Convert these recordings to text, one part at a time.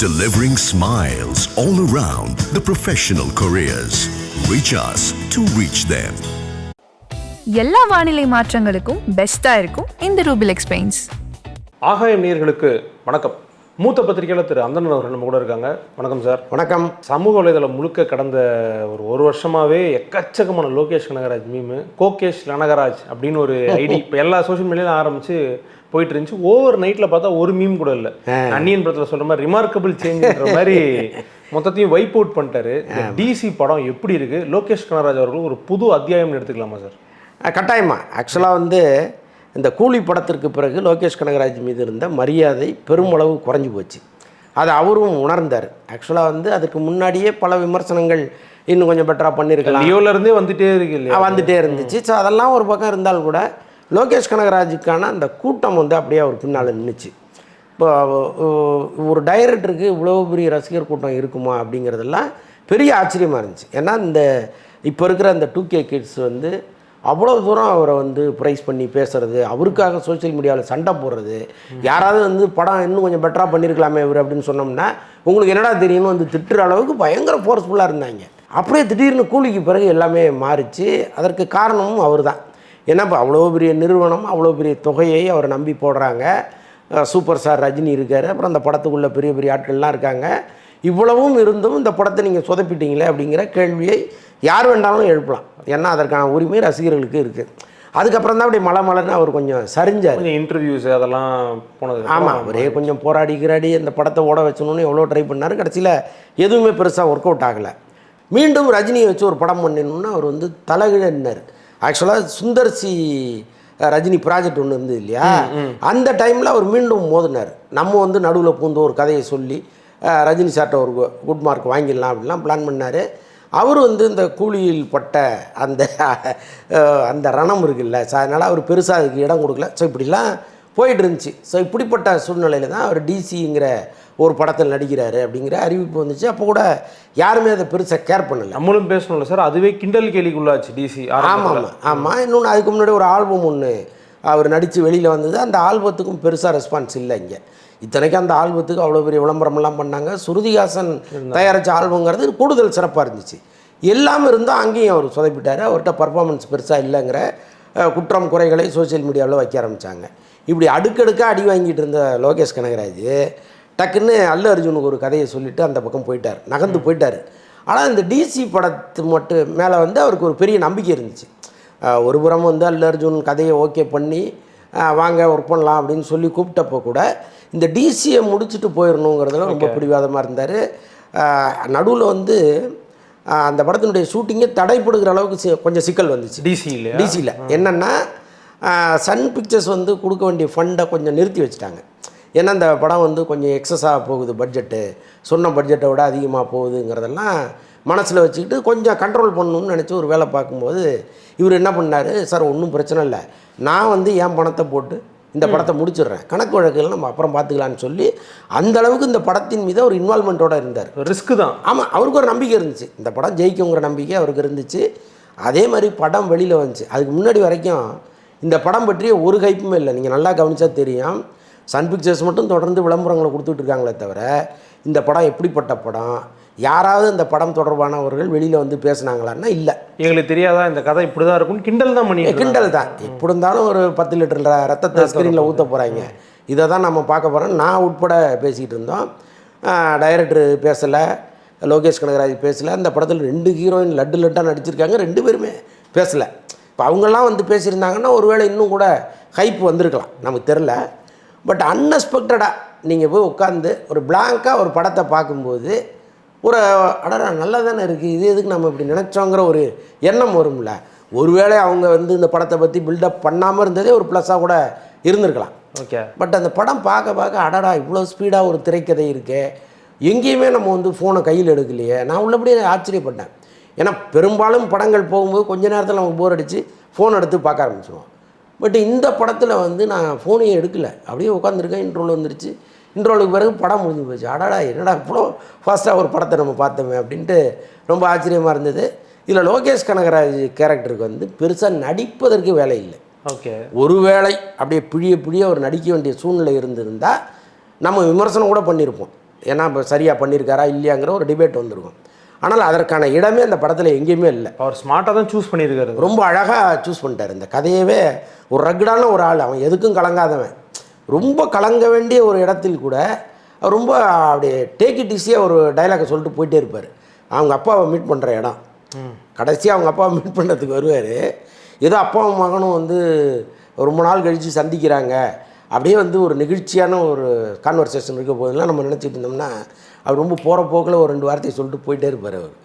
delivering smiles all around the professional careers. Reach us to reach them. எல்லா வானிலை மாற்றங்களுக்கும் பெஸ்ட்டாக இருக்கும் இந்த ரூபிலெக்ஸ் பெயிண்ட்ஸ். ஆகாயம் நேயர்களுக்கு வணக்கம். மூத்த பத்திரிகையாளர் திரு அந்தணன் அவர்கள் நம்ம கூட இருக்காங்க. வணக்கம் சார். வணக்கம். சமூக வலைதளம் முழுக்க கடந்த ஒரு வருஷமாகவே எக்கச்சக்கமான லோகேஷ் கனகராஜ் மீமு, கோகேஷ் கனகராஜ் அப்படின்னு ஒரு ஐடி இப்போ எல்லா சோஷியல் மீடியாவில் ஆரம்பித்து போயிட்டு இருந்துச்சு. ஓவர் நைட்டில் பார்த்தா ஒரு மீம் கூட இல்லை. அன்னியன் படத்தில் சொல்கிற மாதிரி ரிமார்க்கபிள் சேஞ்சுன்ற மாதிரி மொத்தத்தையும் வைப் அவுட் பண்ணிட்டாரு. டிசி படம் எப்படி இருக்குது? லோகேஷ் கனகராஜ் அவர்கள் ஒரு புது அத்தியாயம்னு எடுத்துக்கலாமா சார்? கட்டாயமா. ஆக்சுவலாக இந்த கூலி படத்திற்கு பிறகு லோகேஷ் கனகராஜ் மீது இருந்த மரியாதை பெருமளவு குறைஞ்சி போச்சு. அதை அவரும் உணர்ந்தார். ஆக்சுவலாக அதுக்கு முன்னாடியே பல விமர்சனங்கள் இன்னும் கொஞ்சம் பெட்டராக பண்ணியிருக்கலாம். லியோலேருந்தே வந்துட்டே இருக்கு இல்லையா? வந்துட்டே இருந்துச்சு. ஸோ அதெல்லாம் ஒரு பக்கம் இருந்தால் கூட லோகேஷ் கனகராஜுக்கான அந்த கூட்டம் அப்படியே அவர் பின்னால் நின்றுச்சு. இப்போ ஒரு டைரக்டருக்கு இவ்வளோ பெரிய ரசிகர் கூட்டம் இருக்குமா அப்படிங்கிறதெல்லாம் பெரிய ஆச்சரியமாக இருந்துச்சு. ஏன்னா இப்போ இருக்கிற அந்த 2K கிட்ஸ் அவ்வளோ தூரம் அவரை ப்ரைஸ் பண்ணி பேசுகிறது, அவருக்காக சோஷியல் மீடியாவில் சண்டை போடுறது, யாராவது படம் இன்னும் கொஞ்சம் பெட்டராக பண்ணியிருக்கலாமே இவர் அப்படின்னு சொன்னோம்னா உங்களுக்கு என்னடா தெரியும்னு திட்டுற அளவுக்கு பயங்கர ஃபோர்ஸ்ஃபுல்லாக இருந்தாங்க. அப்படியே திடீர்னு கூலிக்கு பிறகு எல்லாமே மாறிச்சு. அதற்கு காரணமும் அவர் தான். ஏன்னா இப்போ அவ்வளோ பெரிய நிறுவனம், அவ்வளோ பெரிய தொகையை அவரை நம்பி போடுறாங்க. சூப்பர் ஸ்டார் ரஜினி இருக்கார், அப்புறம் அந்த படத்துக்குள்ளே பெரிய பெரிய ஆட்கள்லாம் இருக்காங்க. இவ்வளவும் இருந்தும் இந்த படத்தை நீங்கள் சொதப்பிட்டீங்களே அப்படிங்கிற கேள்வியை யார் வேண்டாலும் எழுப்பலாம். ஏன்னா அதற்கான உரிமை ரசிகர்களுக்கு இருக்குது. அதுக்கப்புறம் தான் அப்படி மலைன்னு அவர் கொஞ்சம் சரிஞ்சார். கொஞ்சம் இன்டர்வியூஸ் அதெல்லாம் போனது. ஆமாம், அவரே கொஞ்சம் போராடி அந்த படத்தை ஓட வச்சணுன்னு எவ்வளோ ட்ரை பண்ணார். கடைசியில் எதுவுமே பெருசாக ஒர்க் அவுட் ஆகலை. மீண்டும் ரஜினியை வச்சு ஒரு படம் பண்ணணுன்னு அவர் தலைகீழார். ஆக்சுவலாக சுந்தர்சி ரஜினி ப்ராஜெக்ட் ஒன்று இருந்தது இல்லையா, அந்த டைமில் அவர் மீண்டும் மோதினார். நம்ம நடுவில் பூந்து ஒரு கதையை சொல்லி ரஜினி சார்ட்ட ஒரு குட் மார்க் வாங்கிடலாம் அப்படின்லாம் பிளான் பண்ணார். அவர் இந்த கூலியில் பட்ட அந்த ரணம் இருக்குல்ல, ஸோ அதனால் அவர் பெருசாக அதுக்கு இடம் கொடுக்கல. ஸோ இப்படிலாம் போயிட்டு இருந்துச்சு. ஸோ இப்படிப்பட்ட சூழ்நிலையில் தான் அவர் டிசிங்கிற ஒரு படத்தில் நடிக்கிறாரு அப்படிங்கிற அறிவிப்பு வந்துச்சு. அப்போ கூட யாருமே அதை பெருசாக கேர் பண்ணலை. நம்மளும் பேசணும்ல சார், அதுவே கிண்டல் கேலிக்குள்ளாச்சு டிசி. ஆமாம். இன்னொன்று அதுக்கு முன்னாடி ஒரு ஆல்பம் ஒன்று அவர் நடித்து வெளியில் வந்தது. அந்த ஆல்பத்துக்கும் பெருசாக ரெஸ்பான்ஸ் இல்லை இங்கே. இத்தனைக்கும் அந்த ஆல்பத்துக்கு அவ்வளோ பெரிய விளம்பரமெல்லாம் பண்ணாங்க. ஸ்ருதிஹாசன் தயாரித்த ஆல்பங்கிறது கூடுதல் சிறப்பாக இருந்துச்சு. எல்லாமே இருந்தால் அங்கேயும் அவர் சொதப்பிட்டார். அவர்கிட்ட பர்ஃபார்மன்ஸ் பெருசாக இல்லைங்கிற குற்றம் குறைகளை சோசியல் மீடியாவில் வைக்க ஆரம்பித்தாங்க. இப்படி அடுக்கடுக்காக அடி வாங்கிட்டு இருந்த லோகேஷ் கனகராஜ் டக்குன்னு அல்லு அர்ஜுனுக்கு ஒரு கதையை சொல்லிவிட்டு அந்த பக்கம் போயிட்டார், நகர்ந்து போயிட்டார். ஆனால் இந்த டிசி படத்து மட்டும் மேலே அவருக்கு ஒரு பெரிய நம்பிக்கை இருந்துச்சு. ஒரு புறம் அல்லு அர்ஜுன் கதையை ஓகே பண்ணி வாங்க ஒர்க் பண்ணலாம் அப்படின்னு சொல்லி கூப்பிட்டப்போ கூட இந்த டிசியை முடிச்சுட்டு போயிடணுங்கிறதுல ரொம்ப பிடிவாதமாக இருந்தார். நடுவில் அந்த படத்தினுடைய ஷூட்டிங்கே தடைப்படுகிற அளவுக்கு கொஞ்சம் சிக்கல் வந்துச்சு டிசியில். என்னென்னா சன் பிக்சர்ஸ் கொடுக்க வேண்டிய ஃபண்டை கொஞ்சம் நிறுத்தி வச்சுட்டாங்க. ஏன்னா அந்த படம் கொஞ்சம் எக்ஸஸாக போகுது, பட்ஜெட்டு சொன்ன பட்ஜெட்டை விட அதிகமாக போகுதுங்கிறதெல்லாம் மனசில் வச்சுக்கிட்டு கொஞ்சம் கண்ட்ரோல் பண்ணணும்னு நினச்சி ஒரு வேலை பார்க்கும்போது இவர் என்ன பண்ணார், சார் ஒன்றும் பிரச்சனை இல்லை, நான் என் பணத்தை போட்டு இந்த படத்தை முடிச்சிடுறேன், கணக்கு வழக்குகள் நம்ம அப்புறம் பார்த்துக்கலான்னு சொல்லி அந்த அளவுக்கு இந்த படத்தின் மீது ஒரு இன்வால்மெண்ட்டோடு இருந்தார். ரிஸ்க்கு தான். ஆமாம், அவருக்கு ஒரு நம்பிக்கை இருந்துச்சு, இந்த படம் ஜெயிக்குங்கிற நம்பிக்கை அவருக்கு இருந்துச்சு. அதே மாதிரி படம் வெளியில் வந்துச்சு. அதுக்கு முன்னாடி வரைக்கும் இந்த படம் பற்றிய ஒரு கைப்புமே இல்லை. நீங்கள் நல்லா கவனித்தா தெரியும், சன் பிக்சர்ஸ் மட்டும் தொடர்ந்து விளம்பரங்களை கொடுத்துட்டு இருக்காங்களே தவிர இந்த படம் எப்படிப்பட்ட படம், யாராவது இந்த படம் தொடர்பானவர்கள் வெளியில் பேசுனாங்களான்னா இல்லை. எங்களுக்கு தெரியாதா இந்த கதை இப்படி தான் இருக்கும், கிண்டல் தான் பண்ணி கிண்டல் தான். எப்படி இருந்தாலும் ஒரு 10 லிட்டர் ரத்தத்தை ஸ்க்ரீனில் ஊற்ற போகிறாங்க, இதை தான் நம்ம பார்க்க போகிறோம். நான் உட்பட பேசிக்கிட்டு இருந்தோம். டைரக்டர் பேசலை, லோகேஷ் கனகராஜ் பேசலை. அந்த படத்தில் 2 ஹீரோயின் லட்டாக நடிச்சிருக்காங்க, 2 பேருமே பேசலை. இப்போ அவங்கெல்லாம் பேசியிருந்தாங்கன்னா ஒருவேளை இன்னும் கூட ஹைப் வந்திருக்கலாம், நமக்கு தெரில. பட் அன்எக்ஸ்பெக்டடாக நீங்கள் போய் உட்காந்து ஒரு பிளாங்காக ஒரு படத்தை பார்க்கும்போது ஒரு அடடா நல்லா தானே இருக்குது, இது எதுக்கு நம்ம இப்படி நினச்சோங்கிற ஒரு எண்ணம் வரும்ல. ஒருவேளை அவங்க இந்த படத்தை பற்றி பில்டப் பண்ணாமல் இருந்ததே ஒரு ப்ளஸ்ஸாக கூட இருந்திருக்கலாம். ஓகே. பட் அந்த படம் பார்க்க அடடா இவ்வளோ ஸ்பீடாக ஒரு திரைக்கதை இருக்கே, எங்கேயுமே நம்ம ஃபோனை கையில் எடுக்கலையே, நான் உள்ளபடியே ஆச்சரியப்பட்டேன். ஏன்னா பெரும்பாலும் படங்கள் போகும்போது கொஞ்ச நேரத்தில் நமக்கு போர் அடித்து ஃபோன் எடுத்து பார்க்க ஆரம்பிச்சிடுவோம். பட் இந்த படத்தில் நான் ஃபோனையே எடுக்கலை, அப்படியே உட்காந்துருக்கேன். இன்ட்ரோல் வந்துருச்சு. இன்ட்ரோலுக்கு பிறகு படம் முடிஞ்சு போச்சு. அடாடா என்னடா இவ்வளோ ஃபாஸ்ட்டாக ஒரு படத்தை நம்ம பார்த்தோமே அப்படின்ட்டு ரொம்ப ஆச்சரியமாக இருந்தது. இதில் லோகேஷ் கனகராஜ் கேரக்டருக்கு பெருசாக நடிப்பதற்கு வேலை இல்லை. ஓகே, ஒருவேளை அப்படியே பிழிய அவர் நடிக்க வேண்டிய சூழ்நிலை இருந்திருந்தால் நம்ம விமர்சனம் கூட பண்ணியிருப்போம். ஏன்னா இப்போ சரியாக பண்ணியிருக்காரா இல்லையாங்கிற ஒரு டிபேட் வந்திருக்கும். ஆனால் அதற்கான இடமே அந்த படத்தில் எங்கேயுமே இல்லை. அவர் ஸ்மார்ட்டாக தான் சூஸ் பண்ணியிருக்காரு. ரொம்ப அழகாக சூஸ் பண்ணிட்டார். இந்த கதையவே ஒரு ரக்கடான ஒரு ஆள், அவன் எதுக்கும் கலங்காதவன், ரொம்ப கலங்க வேண்டிய ஒரு இடத்தில் கூட அவர் ரொம்ப அப்படியே டேக் இட் ஈஸியாக ஒரு டைலாகை சொல்லிட்டு போயிட்டே இருப்பார். அவங்க அப்பாவை மீட் பண்ணுற இடம், கடைசியாக அவங்க அப்பாவை மீட் பண்ணுறதுக்கு வருவார். ஏதோ அப்பாவும் மகனும் வந்து ரொம்ப நாள் கழித்து சந்திக்கிறாங்க, அப்படியே வந்து ஒரு நெகிழ்ச்சியான ஒரு கான்வர்சேஷன் இருக்க போதெல்லாம் நம்ம நினச்சிட்டு இருந்தோம்னா அவர் ரொம்ப போகிற போக்கில் ஒரு 2 வார்த்தையை சொல்லிட்டு போயிட்டே இருப்பார். அவர்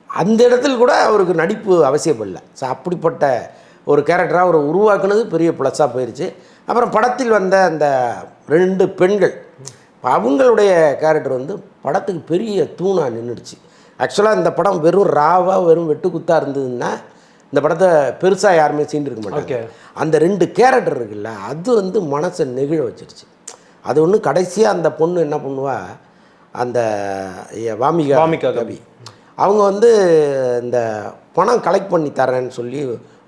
அந்த இடத்துல கூட அவருக்கு நடிப்பு அவசியப்படல. ஸோ அப்படிப்பட்ட ஒரு கேரக்டராக அவர் உருவாக்குனது பெரிய ப்ளஸ்ஸாக போயிடுச்சு. அப்புறம் படத்தில் வந்த அந்த 2 பெண்கள், அவங்களுடைய கேரக்டர் வந்து படத்துக்கு பெரிய தூணாக நின்றுடுச்சு. ஆக்சுவலாக இந்த படம் வெறும் ராவாக வெறும் வெட்டுக்குத்தாக இருந்ததுன்னா இந்த படத்தை பெருசாக யாருமே சீண்டிருக்க மாட்டாங்க. அந்த 2 கேரக்டர் இருக்குல்ல, அது வந்து மனசை நெகிழ வச்சிருச்சு. அது ஒன்று கடைசியாக அந்த பொண்ணு என்ன பண்ணுவா, அந்த வாமிகா கவி, அவங்க வந்து இந்த பணம் கலெக்ட் பண்ணி தரேன்னு சொல்லி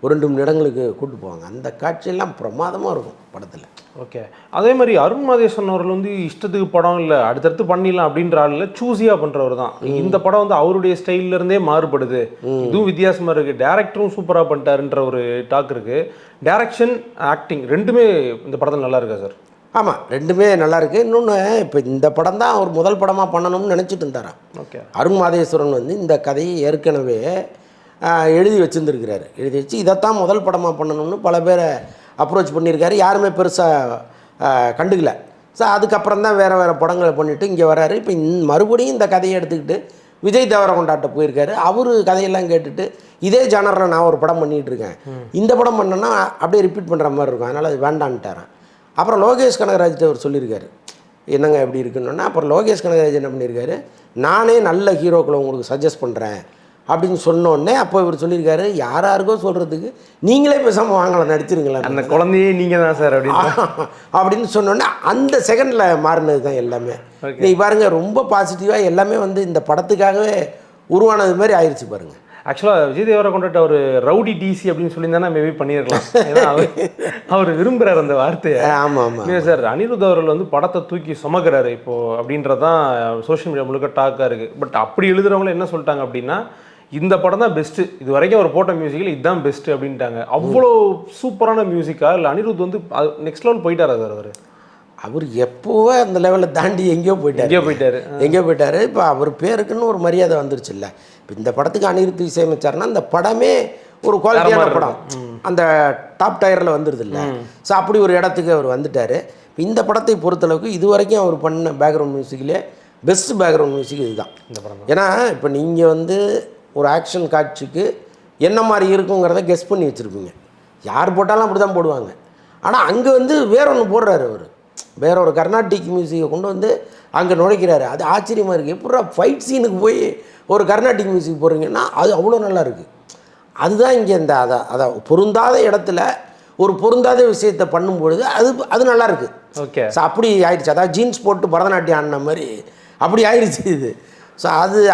ஒரு 2 இடங்களுக்கு கூப்பிட்டு போவாங்க. அந்த காட்சியெல்லாம் பிரமாதமாக இருக்கும் படத்தில். ஓகே. அதே மாதிரி அருண் மாதேஸ்வரன் அவர்கள் வந்து இஷ்டத்துக்கு படம் இல்லை அடுத்தடுத்து பண்ணிடலாம் அப்படின்ற ஆளில் சூஸியாக பண்ணுறவர் தான். இந்த படம் வந்து அவருடைய ஸ்டைல்லேருந்தே மாறுபடுது, இதுவும் வித்தியாசமாக இருக்குது, டேரக்டரும் சூப்பராக பண்ணிட்டாருன்ற ஒரு டாக் இருக்குது. டேரக்ஷன் ஆக்டிங் ரெண்டுமே இந்த படத்தில் நல்லா இருக்கா சார்? ஆமாம், ரெண்டுமே நல்லாயிருக்கு. இன்னொன்று, இப்போ இந்த படம் தான் அவர் முதல் படமாக பண்ணணும்னு நினச்சிட்டு இருந்தாராம். ஓகே. அருண் மாதேஸ்வரன் வந்து இந்த கதையை ஏற்கனவே எழுதி வச்சுருந்துருக்கிறாரு. எழுதி வச்சு இதைத்தான் முதல் படமாக பண்ணணும்னு பல பேரை அப்ரோச் பண்ணியிருக்காரு. யாருமே பெருசாக கண்டுக்கல. ஸோ அதுக்கப்புறம் தான் வேறு வேறு படங்களை பண்ணிவிட்டு இங்கே வர்றாரு. இப்போ மறுபடியும் இந்த கதையை எடுத்துக்கிட்டு விஜய் தேவரகொண்டாட்ட போயிருக்காரு. அவர் கதையெல்லாம் கேட்டுட்டு இதே ஜானரில் நான் ஒரு படம் பண்ணிகிட்டு இருக்கேன், இந்த படம் பண்ணேன்னா அப்படியே ரிப்பீட் பண்ணுற மாதிரி இருக்கும், அதனால் அது வேண்டான்ட்டாரன். அப்புறம் லோகேஷ் கனகராஜ்கிட்ட அவர் சொல்லியிருக்காரு, என்னங்க எப்படி இருக்குன்னா. அப்புறம் லோகேஷ் கனகராஜ் என்ன பண்ணியிருக்காரு, நானே நல்ல ஹீரோக்களை உங்களுக்கு சஜஸ்ட் பண்ணுறேன் அப்படின்னு சொன்னோடனே அப்போ இவர் சொல்லியிருக்காரு, யாராருக்கோ சொல்கிறதுக்கு நீங்களே பேசாமல் வாங்கலை நடிச்சிருங்களேன், அந்த குழந்தையே நீங்கள் தான் சார் அப்படின்னு சொன்னோடனே அந்த செகண்டில் மாறினது தான் எல்லாமே. நீ பாருங்கள், ரொம்ப பாசிட்டிவாக எல்லாமே வந்து இந்த படத்துக்காகவே உருவானது மாதிரி ஆயிடுச்சு பாருங்கள். ஆக்சுவலாக விஜய் தேவரகொண்டாட்ட ஒரு ரவுடி டிசி அப்படின்னு சொல்லியிருந்தானா மேபி பண்ணியிருக்கலாம். ஏன்னா அவர் விரும்புகிறார் அந்த வார்த்தையை. ஆமாம் ஆமாம் சார். அனிருத் அவர்கள் வந்து படத்தை தூக்கி சுமக்கிறாரு இப்போது அப்படின்றதான் சோஷியல் மீடியா முழுக்க டாக்காக இருக்குது. பட் அப்படி எழுதுறவங்களும் என்ன சொல்லிட்டாங்க அப்படின்னா, இந்த படம் தான் பெஸ்ட்டு, இது வரைக்கும் அவர் போட்ட மியூசிக்கில் இதுதான் பெஸ்ட்டு அப்படின்ட்டாங்க. அவ்வளோ சூப்பரான மியூசிக்காக இல்லை அனிருத் வந்து நெக்ஸ்ட் லெவல் போயிட்டாரா சார்? அவர் எப்போவோ அந்த லெவலில் தாண்டி எங்கேயோ போயிட்டார். இப்போ அவர் பேருக்குன்னு ஒரு மரியாதை வந்துருச்சு இல்லை. இப்போ இந்த படத்துக்கு அனிருத் இசையமைச்சார்னா அந்த படமே ஒரு குவாலிட்டியான படம், அந்த டாப் டயரில் வந்துடுது இல்லை. ஸோ அப்படி ஒரு இடத்துக்கு அவர் வந்துட்டார். இப்போ இந்த படத்தை பொறுத்தளவுக்கு இது வரைக்கும் அவர் பண்ண பேக்ரவுண்ட் மியூசிக்கிலே பெஸ்ட் பேக்ரவுண்ட் மியூசிக் இதுதான் இந்த படம். ஏன்னா இப்போ நீங்கள் வந்து ஒரு ஆக்ஷன் காட்சிக்கு என்ன மாதிரி இருக்குங்கிறத கெஸ் பண்ணி வச்சுருப்பீங்க, யார் போட்டாலும் அப்படி தான் போடுவாங்க. ஆனால் அங்கே வந்து வேற ஒன்று போடுறாரு அவர், வேற ஒரு கர்நாடிக் மியூசிக்கை கொண்டு வந்து அங்கே நுழைக்கிறாரு. அது ஆச்சரியமாக இருக்குது. எப்படா ஃபைட் சீனுக்கு போய் ஒரு கர்நாடிக் மியூசிக் போடுறீங்கன்னா அது அவ்வளோ நல்லா இருக்குது. அதுதான் இங்கே இந்த அதை பொருந்தாத இடத்துல ஒரு பொருந்தாத விஷயத்தை பண்ணும்பொழுது அது நல்லா இருக்குது. ஓகே. ஸோ அப்படி ஆயிடுச்சு. அதாவது ஜீன்ஸ் போட்டு பரதநாட்டியம் ஆடின மாதிரி அப்படி ஆயிடுச்சு இது. ஸோ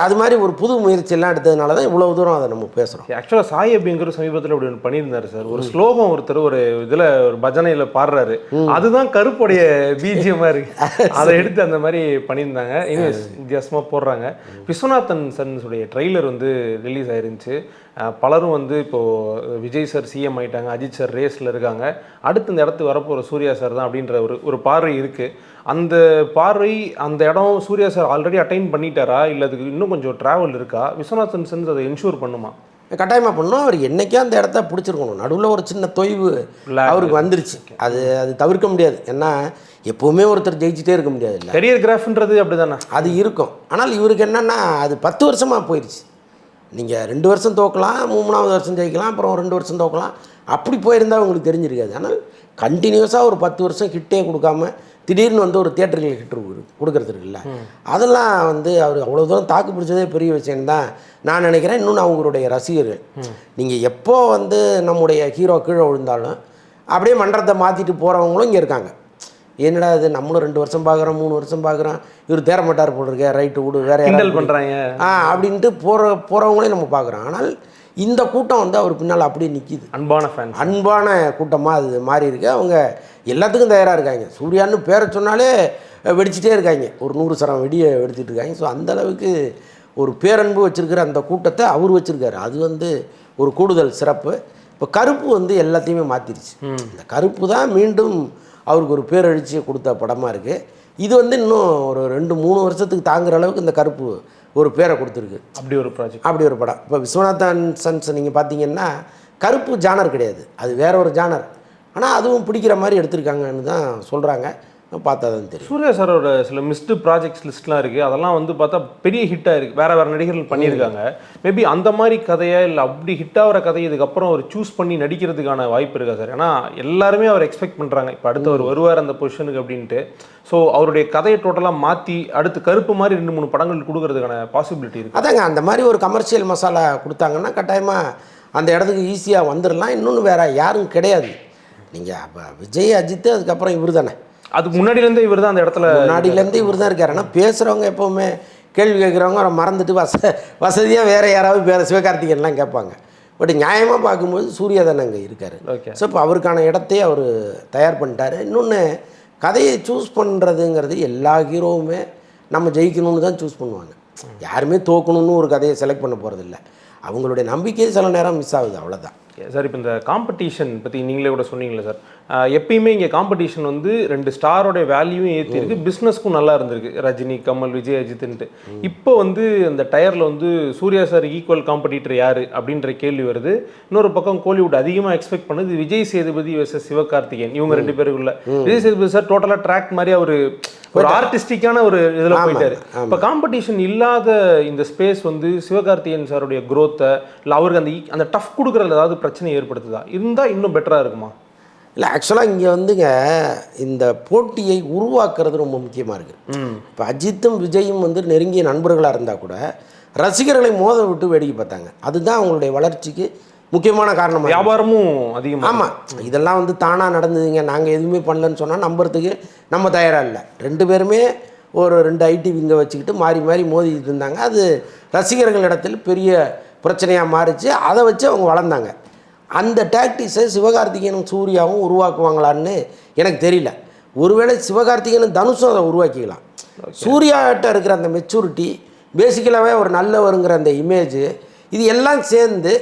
அது மாதிரி ஒரு புது முயற்சியெல்லாம் எடுத்ததுனால தான் இவ்வளோ தூரம் அதை நம்ம பேசுகிறோம். ஆக்சுவலாக சாய் அபியங்கர் சமீபத்தில் இப்படி ஒன்று பண்ணியிருந்தார் சார். ஒரு ஸ்லோகம் ஒருத்தர் ஒரு இதில் ஒரு பஜனையில் பாடுறாரு, அதுதான் கருப்புடைய பிஜிஎம்மாக இருக்குது, அதை எடுத்து அந்த மாதிரி பண்ணியிருந்தாங்க. இனிவேஸ் வித்தியாசமாக போடுறாங்க. விஸ்வநாதன் சன்ஸுடைய ட்ரெய்லர் வந்து ரிலீஸ் ஆயிருந்துச்சு. பலரும் வந்து இப்போது விஜய் சார் சிஎம் ஆகிட்டாங்க, அஜித் சார் ரேஸில் இருக்காங்க, அடுத்து இந்த இடத்துக்கு வரப்போ ஒரு சூர்யா சார் தான் அப்படின்ற ஒரு பார்வை இருக்குது. அந்த பார்வை, அந்த இடம் சூர்யா சார் ஆல்ரெடி அட்டைன் பண்ணிட்டாரா, இல்லை அதுக்கு இன்னும் கொஞ்சம் ட்ராவல் இருக்கா? விஸ்வநாதன் சன்ஸ் அதை என்ஷூர் பண்ணுமா? கட்டாயமாக பண்ணணும். அவர் என்றைக்கே அந்த இடத்த பிடிச்சிருக்கணும். நடுவில் ஒரு சின்ன தொய்வு அவருக்கு வந்துருச்சு, அது தவிர்க்க முடியாது. ஏன்னா எப்போவுமே ஒருத்தர் ஜெயிச்சிட்டே இருக்க முடியாது இல்லை, கரியர் கிராஃப்ன்றது அப்படி தானே அது இருக்கும். ஆனால் இவருக்கு என்னென்னா அது 10 வருஷமாக போயிடுச்சு. நீங்கள் 2 வருஷம் தோக்கலாம், 3ஆவது வருஷம் ஜெயிக்கலாம், அப்புறம் 2 வருஷம் தோக்கலாம், அப்படி போயிருந்தால் உங்களுக்கு தெரிஞ்சிருக்காது. ஆனால் கண்டினியூஸாக ஒரு 10 வருஷம் ஹிட்டே கொடுக்காம திடீர்னு வந்து ஒரு தியேட்டருக்கு ஹிட் கொடுக்கறது இருக்குல்ல, அதெல்லாம் வந்து அவர் அவ்வளோ தூரம் தாக்கு பிடிச்சதே பெரிய விஷயம்தான் நான் நினைக்கிறேன். இன்னொன்று அவங்களுடைய ரசிகர்கள், நீங்கள் எப்போ வந்து நம்முடைய ஹீரோ கீழே விழுந்தாலும் அப்படியே மன்றத்தை மாற்றிட்டு போகிறவங்களும் இங்கே இருக்காங்க. என்னடா இது, நம்மளும் 2 வருஷம் பார்க்குறோம், 3 வருஷம் பார்க்குறோம், இவர் தேர மாட்டார் போட்டிருக்கேன், ரைட்டு விடு, வேற யாரும் பண்ணுறாங்க அப்படின்ட்டு போகிறவங்களையும் நம்ம பார்க்குறோம். ஆனால் இந்த கூட்டம் வந்து அவர் பின்னால் அப்படியே நிற்கிது. அன்பான ஃபேன், அன்பான கூட்டமாக அது மாறி இருக்கு. அவங்க எல்லாத்துக்கும் தயாராக இருக்காங்க. சூர்யான்னு பேரை சொன்னாலே வெடிச்சிட்டே இருக்காங்க, ஒரு 100 சரம் வெடியை வெடிச்சிட்டு இருக்காங்க. ஸோ அந்தளவுக்கு ஒரு பேரன்பு வச்சுருக்கிற அந்த கூட்டத்தை அவர் வச்சுருக்காரு. அது வந்து ஒரு கூடுதல் சிறப்பு. இப்போ கருப்பு வந்து எல்லாத்தையுமே மாற்றிருச்சு. இந்த கருப்பு தான் மீண்டும் அவருக்கு ஒரு பேரெழுச்சியை கொடுத்த படமாக இருக்குது. இது வந்து இன்னும் ஒரு 2-3 வருஷத்துக்கு தாங்குற அளவுக்கு இந்த கருப்பு ஒரு பேரை கொடுத்துருக்கு. அப்படி ஒரு படம். இப்போ விஸ்வநாதன் சன்ஸ் நீங்கள் பார்த்தீங்கன்னா கருப்பு ஜானர் கிடையாது, அது வேற ஒரு ஜானர். ஆனால் அதுவும் பிடிக்கிற மாதிரி எடுத்திருக்காங்கன்னு தான் சொல்கிறாங்க. பார்த்தா தான் தெரியும். சூர்யா சாரோட சில மிஸ்டு ப்ராஜெக்ட்ஸ் லிஸ்ட்லாம் இருக்குது, அதெல்லாம் வந்து பார்த்தா பெரிய ஹிட்டாக இருக்குது, வேறு நடிகர்கள் பண்ணியிருக்காங்க. மேபி அந்த மாதிரி கதையை இல்லை அப்படி ஹிட் ஆகிற கதையை இதுக்கப்புறம் அவர் சூஸ் பண்ணி நடிக்கிறதுக்கான வாய்ப்பு இருக்கா சார்? ஏன்னா எல்லாருமே அவர் எக்ஸ்பெக்ட் பண்ணுறாங்க இப்போ அடுத்து அவர் வருவார் அந்த பொசிஷனுக்கு அப்படின்ட்டு. ஸோ அவருடைய கதையை டோட்டலாக மாற்றி அடுத்து கருப்பு மாதிரி 2-3 படங்கள் கொடுக்கறதுக்கான பாசிபிலிட்டி இருக்குது. அதாங்க, அந்த மாதிரி ஒரு கமர்ஷியல் மசாலா கொடுத்தாங்கன்னா கட்டாயமாக அந்த இடத்துக்கு ஈஸியாக வந்துடலாம். இன்னொன்று வேறு யாரும் கிடையாது. நீங்கள் அப்போ விஜய், அஜித், அதுக்கப்புறம் இவர் தானே. அதுக்கு முன்னாடியிலேருந்து இவர் தான் அந்த இடத்துல, முன்னாடியிலேருந்து இவர் தான் இருக்கார். ஆனால் பேசுகிறவங்க எப்போவுமே கேள்வி கேட்குறவங்க மறந்துட்டு வசதியாக வேறு யாராவது சிவகார்த்திகேயன்லாம் கேட்பாங்க. பட் நியாயமாக பார்க்கும்போது சூர்யா தானே அங்கே இருக்கார். ஸோ இப்போ அவருக்கான இடத்தையே அவர் தயார் பண்ணிட்டார். இன்னொன்று கதையை சூஸ் பண்ணுறதுங்கிறது எல்லா ஹீரோவுமே நம்ம ஜெயிக்கணும்னு தான் சூஸ் பண்ணுவாங்க. யாருமே தோக்கணும்னு ஒரு கதையை செலக்ட் பண்ண போகிறதில்ல. அவங்களுடைய நம்பிக்கை சில நேரம் மிஸ் ஆகுது, அவ்வளோதான். சார் இப்போ இந்த காம்படிஷன் பற்றி நீங்களே கூட சொன்னீங்களே சார், எப்பயுமே இங்கே காம்படிஷன் வந்து 2 ஸ்டாரோடைய வேல்யூவும் ஏற்றிருக்கு, பிஸ்னஸ்க்கும் நல்லா இருந்திருக்கு, ரஜினி, கமல், விஜய், அஜித்ன்ட்டு. இப்போ வந்து அந்த டயரில் வந்து சூர்யா சார் ஈக்குவல் காம்படிட்டர் யார் அப்படின்ற கேள்வி வருது. இன்னொரு பக்கம் கோலிவுட் அதிகமாக எக்ஸ்பெக்ட் பண்ணுது விஜய் சேதுபதி வெர்சஸ் சிவகார்த்திகேயன், இவங்க 2 பேருக்குள்ள. விஜய் சேதுபதி சார் டோட்டலாக ட்ராக் மாதிரி அவர் ஒரு ஆர்டிஸ்டிக்கான ஒரு இதில் போயிட்டாரு. இப்போ காம்படிஷன் இல்லாத இந்த ஸ்பேஸ் வந்து சிவகார்த்திகேயன் சாருடைய க்ரோத்தை இல்லை அவருக்கு அந்த டஃப் கொடுக்குறதுல ஏதாவது பிரச்சனை ஏற்படுத்துதா? இருந்தால் இன்னும் பெட்டராக இருக்குமா? இல்லை, ஆக்சுவலாக இங்கே வந்துங்க இந்த போட்டியை உருவாக்குறது ரொம்ப முக்கியமாக இருக்குது. இப்போ அஜித்தும் விஜயும் வந்து நெருங்கிய நண்பர்களாக இருந்தால் கூட ரசிகர்களை மோத விட்டு வேடிக்கை பார்த்தாங்க. அதுதான் அவங்களுடைய வளர்ச்சிக்கு முக்கியமான காரணமாக. வியாபாரமும் அதிகமாக. ஆமாம், இதெல்லாம் வந்து தானாக நடந்ததுங்க, நாங்கள் எதுவுமே பண்ணலன்னு சொன்னால் நம்புறதுக்கு நம்ம தயாராக இல்லை. 2 பேருமே ஒரு 2 ஐடி விங்கை வச்சுக்கிட்டு மாறி மாறி மோதிக்கிட்டு இருந்தாங்க. அது ரசிகர்கள் இடத்துல பெரிய பிரச்சனையாக மாறிச்சு. அதை வச்சு அவங்க வளர்ந்தாங்க. அந்த டாக்டிக்ஸை சிவகார்த்திகேயனும் சூர்யாவும் உருவாக்குவாங்களான்னு எனக்கு தெரியல. ஒருவேளை சிவகார்த்திகேயனும் தனுஷும் அதை உருவாக்கிக்கலாம். சூர்யாட்ட இருக்கிற அந்த மெச்சூரிட்டி, பேசிக்கலாகவே ஒரு நல்லவருங்கிற அந்த இமேஜ், இது எல்லாம் சேர்ந்து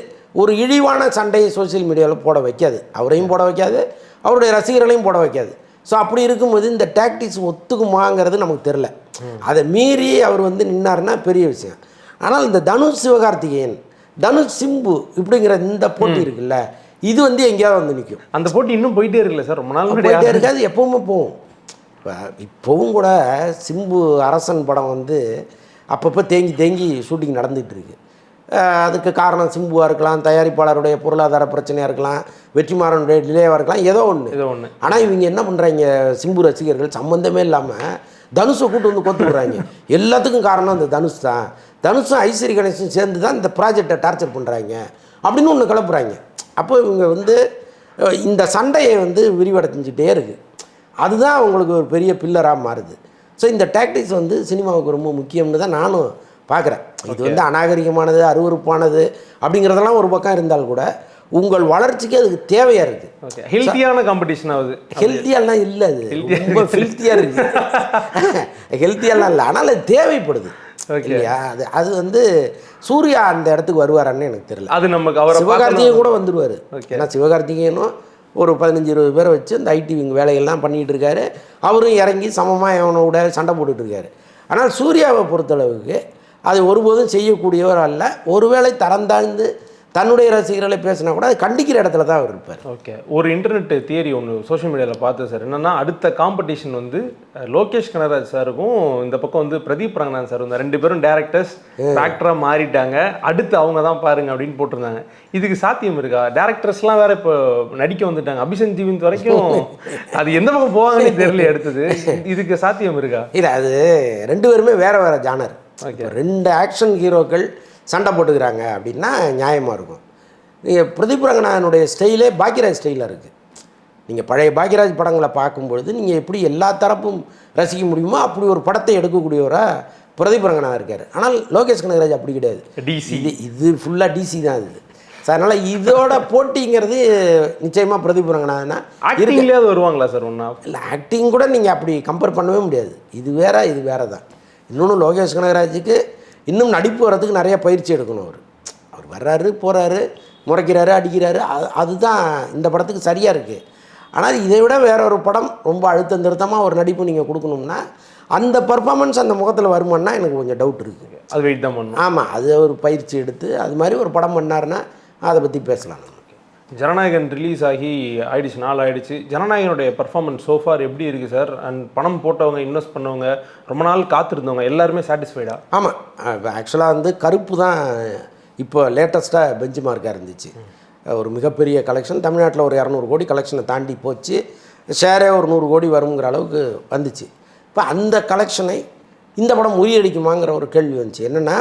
ஒரு இழிவான சண்டையை சோசியல் மீடியாவில் போட வைக்காது. அவரையும் போட வைக்காது, அவருடைய ரசிகர்களையும் போட வைக்காது. ஸோ அப்படி இருக்கும்போது இந்த டாக்டிக்ஸ் ஒத்துக்குமாங்கிறது நமக்கு தெரில. அதை மீறி அவர் வந்து நின்னார்னா பெரிய விஷயம். ஆனால் இந்த தனுஷ் சிவகார்த்திகேயன், தனுஷ் சிம்பு இப்படிங்கிற இந்த போட்டி இருக்குல்ல, இது வந்து எங்கேயாவது வந்து நிற்கும். அந்த போட்டி இன்னும் போயிட்டே இருக்குல்ல சார், ரொம்ப நாள் போயிட்டே இருக்காது, எப்பவுமே போகும். இப்போவும் கூட சிம்பு அரசன் படம் வந்து அப்பப்போ தேங்கி ஷூட்டிங் நடந்துகிட்டு இருக்கு. அதுக்கு காரணம் சிம்புவாக இருக்கலாம், தயாரிப்பாளருடைய பொருளாதார பிரச்சனையாக இருக்கலாம், வெற்றிமாறனுடைய டிலேவாக இருக்கலாம், ஏதோ ஒன்று. ஆனால் இவங்க என்ன பண்ணுறாங்க, சிம்பு ரசிகர்கள் சம்மந்தமே இல்லாமல் தனுஷை கூட்டு வந்து கொத்து விடுறாங்க. எல்லாத்துக்கும் காரணம் அந்த தனுஷ் தான். தனுஷும் ஐஸ்வரி கணேஷும் சேர்ந்து தான் இந்த ப்ராஜெக்டை டார்ச்சர் பண்ணுறாங்க அப்படின்னு ஒன்று கிளப்புறாங்க. அப்போ இவங்க வந்து இந்த சண்டையை வந்து விரிவடைஞ்சிட்டே இருக்குது. அதுதான் அவங்களுக்கு ஒரு பெரிய பில்லராக மாறுது. ஸோ இந்த டாக்டிக்ஸ் வந்து சினிமாவுக்கு ரொம்ப முக்கியம்னு தான் நானும் பார்க்குறேன். இது வந்து அநாகரிகமானது, அருவருப்பானது அப்படிங்கிறதெல்லாம் ஒரு பக்கம் இருந்தால் கூட உங்கள் வளர்ச்சிக்கு அதுக்கு தேவையாக இருக்குது. ஹெல்த்தியான காம்படிஷன் ஆகுது. ஹெல்த்தியாலாம் இல்லை, அது ரொம்ப ஃபில்த்தியாக இருக்குது. ஹெல்த்தியாலாம் இல்லை, ஆனால் அது தேவைப்படுது இல்லையா? அது வந்து சூர்யா அந்த இடத்துக்கு வருவாரான்னு எனக்கு தெரியல. அது நமக்கு அவர் சிவகார்த்திகேயன் கூட வந்துடுவார். ஏன்னா சிவகார்த்திகேயனும் ஒரு 15-20 பேரை வச்சு இந்த ஐடி விங் வேலைகள்லாம் பண்ணிகிட்டு இருக்காரு. அவரும் இறங்கி சமமாக அவனோட சண்டை போட்டுட்டு இருக்காரு. ஆனால் சூர்யாவை பொறுத்தளவுக்கு அது ஒருபோதும் செய்யக்கூடியவர் அல்ல. ஒருவேளை தரம் தாழ்ந்து தன்னுடைய ரசிகர்களை பேசினா கூட அது கண்டிக்கிற இடத்துல தான் அவர் இருப்பார். ஓகே, ஒரு இன்டர்நெட் தியரி ஒன்று சோஷியல் மீடியாவில் பார்த்தேன் சார். என்னென்னா அடுத்த காம்படிஷன் வந்து லோகேஷ் கனகராஜ் சாருக்கும் இந்த பக்கம் வந்து பிரதீப் ரங்கநாதன் சார், இந்த 2 பேரும் டேரக்டர்ஸ் ஆக்டராக மாறிட்டாங்க, அடுத்து அவங்க தான் பாருங்க அப்படின்னு போட்டிருந்தாங்க. இதுக்கு சாத்தியம் இருக்கா? டேரக்டர்ஸ்லாம் வேற இப்போ நடிக்க வந்துட்டாங்க, அபிஷன் ஜீவிந்த் வரைக்கும். அது எந்த பக்கம் போவாங்கன்னு தெரியல. அடுத்தது இதுக்கு சாத்தியம் இருக்கா? இல்லை, அது 2 பேருமே வேற வேற ஜானர். 2 ஆக்ஷன் ஹீரோக்கள் சண்டை போட்டுக்கிறாங்க அப்படின்னா நியாயமாக இருக்கும். நீங்கள் பிரதீப் ரங்கநாதனுடைய ஸ்டைலே பாக்யராஜ் ஸ்டைலாக இருக்குது. நீங்கள் பழைய பாக்யராஜ் படங்களை பார்க்கும்பொழுது நீங்கள் எப்படி எல்லா தரப்பும் ரசிக்க முடியுமோ அப்படி ஒரு படத்தை எடுக்கக்கூடியவராக பிரதீப் ரங்கநாதன் இருக்கார். ஆனால் லோகேஷ் கனகராஜ் அப்படி கிடையாது. டிசி, இது ஃபுல்லாக டிசி தான். இது ஸோ அதனால் இதோட போட்டிங்கிறது நிச்சயமாக பிரதீப் ரங்கநாதனா ஆக்டிங்லேயாவது வருவாங்களா சார் ஒன்றா? இல்லை, ஆக்டிங் கூட நீங்கள் அப்படி கம்பேர் பண்ணவே முடியாது. இது வேற இது வேறு தான். இன்னொன்று லோகேஷ் கனகராஜுக்கு இன்னும் நடிப்பு வர்றதுக்கு நிறைய பயிற்சி எடுக்கணும். அவர் வர்றாரு, போகிறாரு, முறைக்கிறாரு, அடிக்கிறாரு, அதுதான் இந்த படத்துக்கு சரியாக இருக்குது. ஆனால் இதை விட வேற ஒரு படம் ரொம்ப அழுத்தம் திருத்தமாக ஒரு நடிப்பு நீங்கள் கொடுக்கணும்னா அந்த பர்ஃபார்மன்ஸ் அந்த முகத்தில் வருமானா எனக்கு கொஞ்சம் டவுட் இருக்குது. அது வெயிட் தான் பண்ணணும். ஆமாம், அது ஒரு பயிற்சி எடுத்து அது மாதிரி ஒரு படம் பண்ணாருன்னா அதை பற்றி பேசலாம். ஜனநாயகன் ரிலீஸ் ஆகி ஆயிடுச்சு, நாள் ஆயிடுச்சு. ஜனநாயகனுடைய பர்ஃபார்மன்ஸ் சோஃபார் எப்படி இருக்குது சார்? அண்ட் பணம் போட்டவங்க, இன்வெஸ்ட் பண்ணவங்க, ரொம்ப நாள் காத்திருந்தவங்க எல்லாருமே சாட்டிஸ்ஃபைடா? ஆமாம், ஆக்சுவலாக வந்து கருப்பு தான் இப்போ லேட்டஸ்ட்டாக பெஞ்ச் மார்க்காக இருந்துச்சு. ஒரு மிகப்பெரிய கலெக்ஷன், தமிழ்நாட்டில் ஒரு 200 கோடி கலெக்ஷனை தாண்டி போச்சு. ஷேரே ஒரு 100 கோடி வருங்கிற அளவுக்கு வந்துச்சு. இப்போ அந்த கலெக்ஷனை இந்த படம் முறியடிக்குமாங்கிற ஒரு கேள்வி வந்துச்சு. என்னென்னா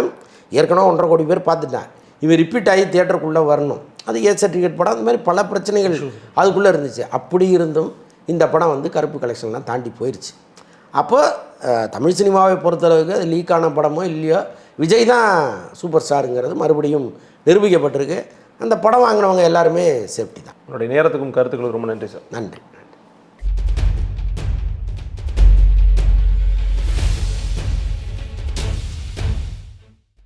ஏற்கனவே 1.5 கோடி பேர் பார்த்துட்டான், இவன் ரிப்பீட் ஆகி தியேட்டருக்குள்ளே வரணும், அது ஏ சர்டிஃபிகேட் படம், அந்த மாதிரி பல பிரச்சனைகள் அதுக்குள்ளே இருந்துச்சு. அப்படி இருந்தும் இந்த படம் வந்து கருப்பு கலெக்ஷன்லாம் தாண்டி போயிடுச்சு. அப்போ தமிழ் சினிமாவை பொறுத்தளவுக்கு அது லீக் ஆன படமோ இல்லையோ விஜய் தான் சூப்பர் ஸ்டாருங்கிறது மறுபடியும் நிரூபிக்கப்பட்டிருக்கு. அந்த படம் வாங்கினவங்க எல்லாருமே சேஃப்டி தான். உங்களுடைய நேரத்துக்கும் கருத்துக்களுக்கும் ரொம்ப நன்றி சார். நன்றி.